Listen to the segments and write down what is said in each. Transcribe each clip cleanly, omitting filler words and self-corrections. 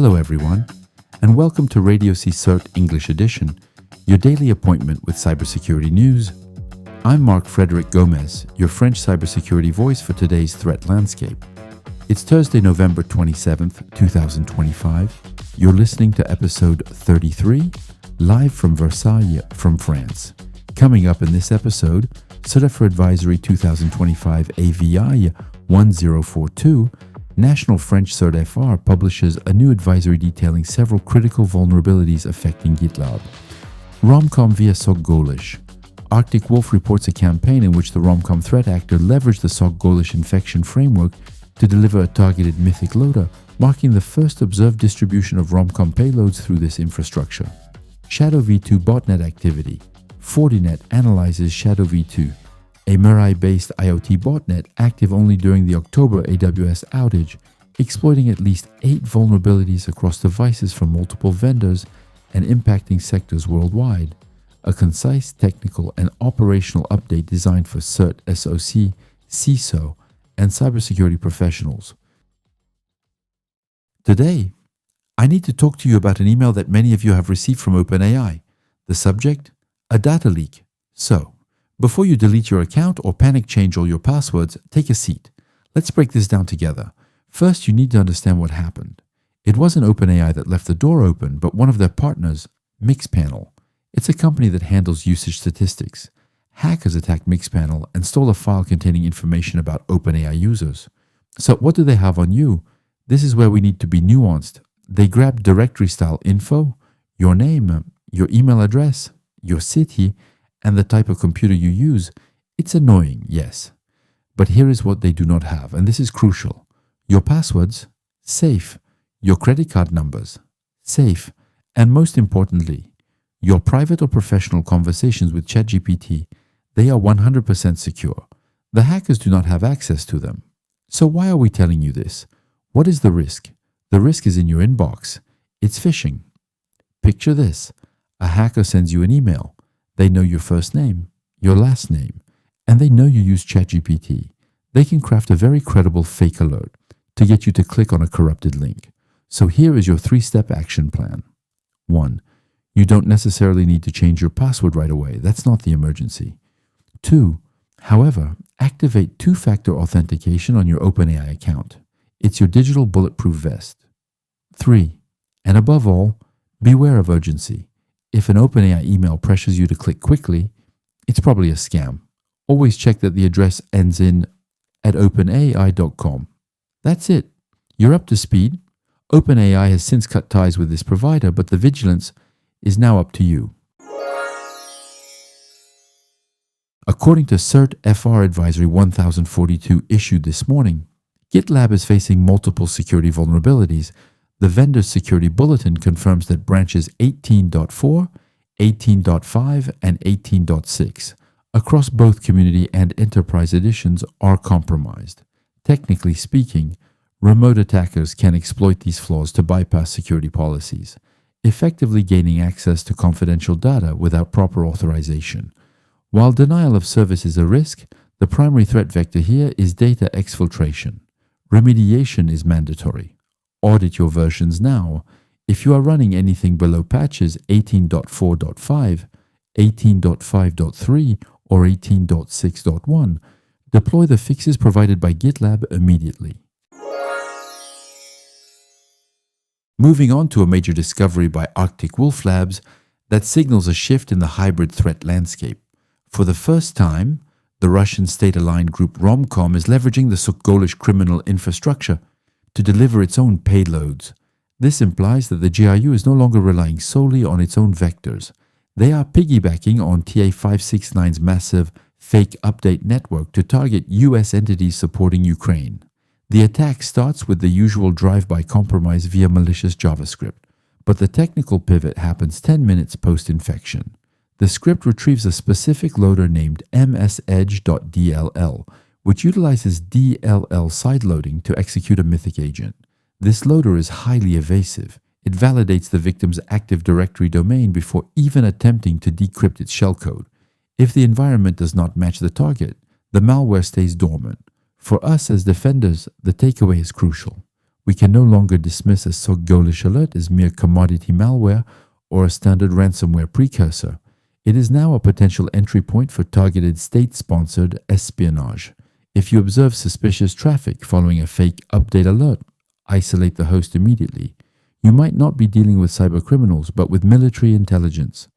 Hello everyone, and welcome to RadioCSIRT English Edition, your daily appointment with cybersecurity news. I'm Marc Frederic Gomez, your French cybersecurity voice for today's threat landscape. It's Thursday, November 27th, 2025. You're listening to episode 33, live from Versailles, from France. Coming up in this episode, CERT-FR Advisory 2025 AVI 1042, National French CERT-FR publishes a new advisory detailing several critical vulnerabilities affecting Gitlab. RomCom via SocGholish. Arctic Wolf reports a campaign in which the RomCom threat actor leveraged the SocGholish infection framework to deliver a targeted Mythic loader, marking the first observed distribution of RomCom payloads through this infrastructure. ShadowV2 Botnet activity. Fortinet analyzes ShadowV2, a Mirai-based IoT botnet active only during the October AWS outage, exploiting at least 8 vulnerabilities across devices from multiple vendors and impacting sectors worldwide. A concise, technical, and operational update designed for CERT, SOC, CISO, and cybersecurity professionals. Today, I need to talk to you about an email that many of you have received from OpenAI. The subject? A data leak. So, before you delete your account or panic change all your passwords, take a seat. Let's break this down together. First, you need to understand what happened. It wasn't OpenAI that left the door open, but one of their partners, Mixpanel. It's a company that handles usage statistics. Hackers attacked Mixpanel and stole a file containing information about OpenAI users. So what do they have on you? This is where we need to be nuanced. They grabbed directory-style info, your name, your email address, your city, and the type of computer you use. It's annoying, yes. But here is what they do not have, and this is crucial. Your passwords, safe. Your credit card numbers, safe. And most importantly, your private or professional conversations with ChatGPT, they are 100% secure. The hackers do not have access to them. So why are we telling you this? What is the risk? The risk is in your inbox. It's phishing. Picture this. A hacker sends you an email. They know your first name, your last name, and they know you use ChatGPT. They can craft a very credible fake alert to get you to click on a corrupted link. So here is your 3-step action plan. 1. You don't necessarily need to change your password right away. That's not the emergency. 2. However, activate 2-factor authentication on your OpenAI account. It's your digital bulletproof vest. 3. And above all, beware of urgency. If an OpenAI email pressures you to click quickly, it's probably a scam. Always check that the address ends in @openai.com. That's it. You're up to speed. OpenAI has since cut ties with this provider, but the vigilance is now up to you. According to CERT-FR Advisory 1042 issued this morning, Gitlab is facing multiple security vulnerabilities. The vendor's security bulletin confirms that branches 18.4, 18.5, and 18.6 across both community and enterprise editions are compromised. Technically speaking, remote attackers can exploit these flaws to bypass security policies, effectively gaining access to confidential data without proper authorization. While denial of service is a risk, the primary threat vector here is data exfiltration. Remediation is mandatory. Audit your versions now. If you are running anything below patches 18.4.5, 18.5.3, or 18.6.1, deploy the fixes provided by Gitlab immediately. Moving on to a major discovery by Arctic Wolf Labs that signals a shift in the hybrid threat landscape. For the first time, the Russian state-aligned group RomCom is leveraging the SocGholish criminal infrastructure to deliver its own payloads. This implies that the GRU is no longer relying solely on its own vectors. They are piggybacking on TA569's massive fake update network to target US entities supporting Ukraine. The attack starts with the usual drive-by compromise via malicious JavaScript, but the technical pivot happens 10 minutes post-infection. The script retrieves a specific loader named msedge.dll, which utilizes DLL sideloading to execute a Mythic agent. This loader is highly evasive. It validates the victim's Active Directory domain before even attempting to decrypt its shellcode. If the environment does not match the target, the malware stays dormant. For us as defenders, the takeaway is crucial. We can no longer dismiss a SocGholish alert as mere commodity malware or a standard ransomware precursor. It is now a potential entry point for targeted state-sponsored espionage. If you observe suspicious traffic following a fake update alert, isolate the host immediately. You might not be dealing with cybercriminals, but with military intelligence.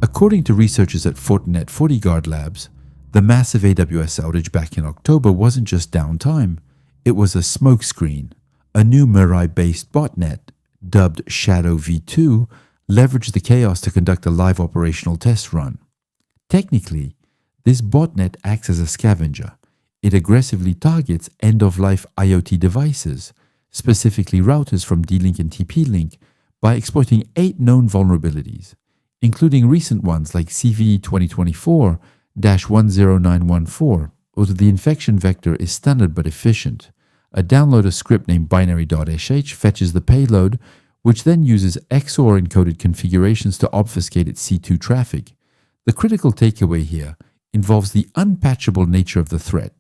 According to researchers at Fortinet FortiGuard Labs, the massive AWS outage back in October wasn't just downtime, it was a smokescreen. A new Mirai-based botnet, dubbed ShadowV2, leveraged the chaos to conduct a live operational test run. Technically, this botnet acts as a scavenger. It aggressively targets end-of-life IoT devices, specifically routers from D-Link and TP-Link, by exploiting 8 known vulnerabilities, including recent ones like CVE 2024-10914, although the infection vector is standard but efficient. A downloader script named binary.sh fetches the payload, which then uses XOR encoded configurations to obfuscate its C2 traffic. The critical takeaway here involves the unpatchable nature of the threat.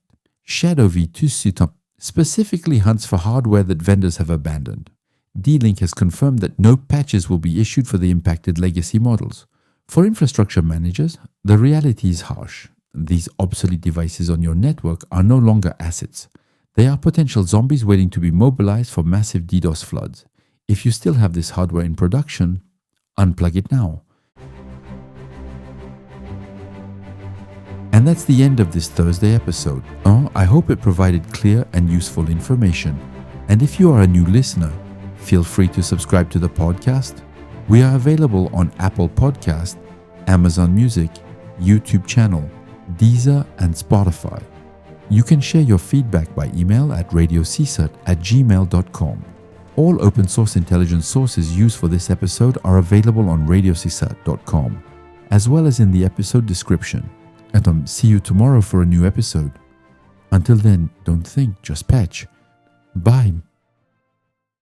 ShadowV2 specifically hunts for hardware that vendors have abandoned. D-Link has confirmed that no patches will be issued for the impacted legacy models. For infrastructure managers, the reality is harsh. These obsolete devices on your network are no longer assets. They are potential zombies waiting to be mobilized for massive DDoS floods. If you still have this hardware in production, unplug it now. And that's the end of this Thursday episode. I hope it provided clear and useful information. And if you are a new listener, feel free to subscribe to the podcast. We are available on Apple Podcast, Amazon Music, YouTube channel, Deezer, and Spotify. You can share your feedback by email at RadioCSIRT@gmail.com. All open source intelligence sources used for this episode are available on RadioCSIRT.com, as well as in the episode description. And see you tomorrow for a new episode. Until then, don't think, just patch. Bye.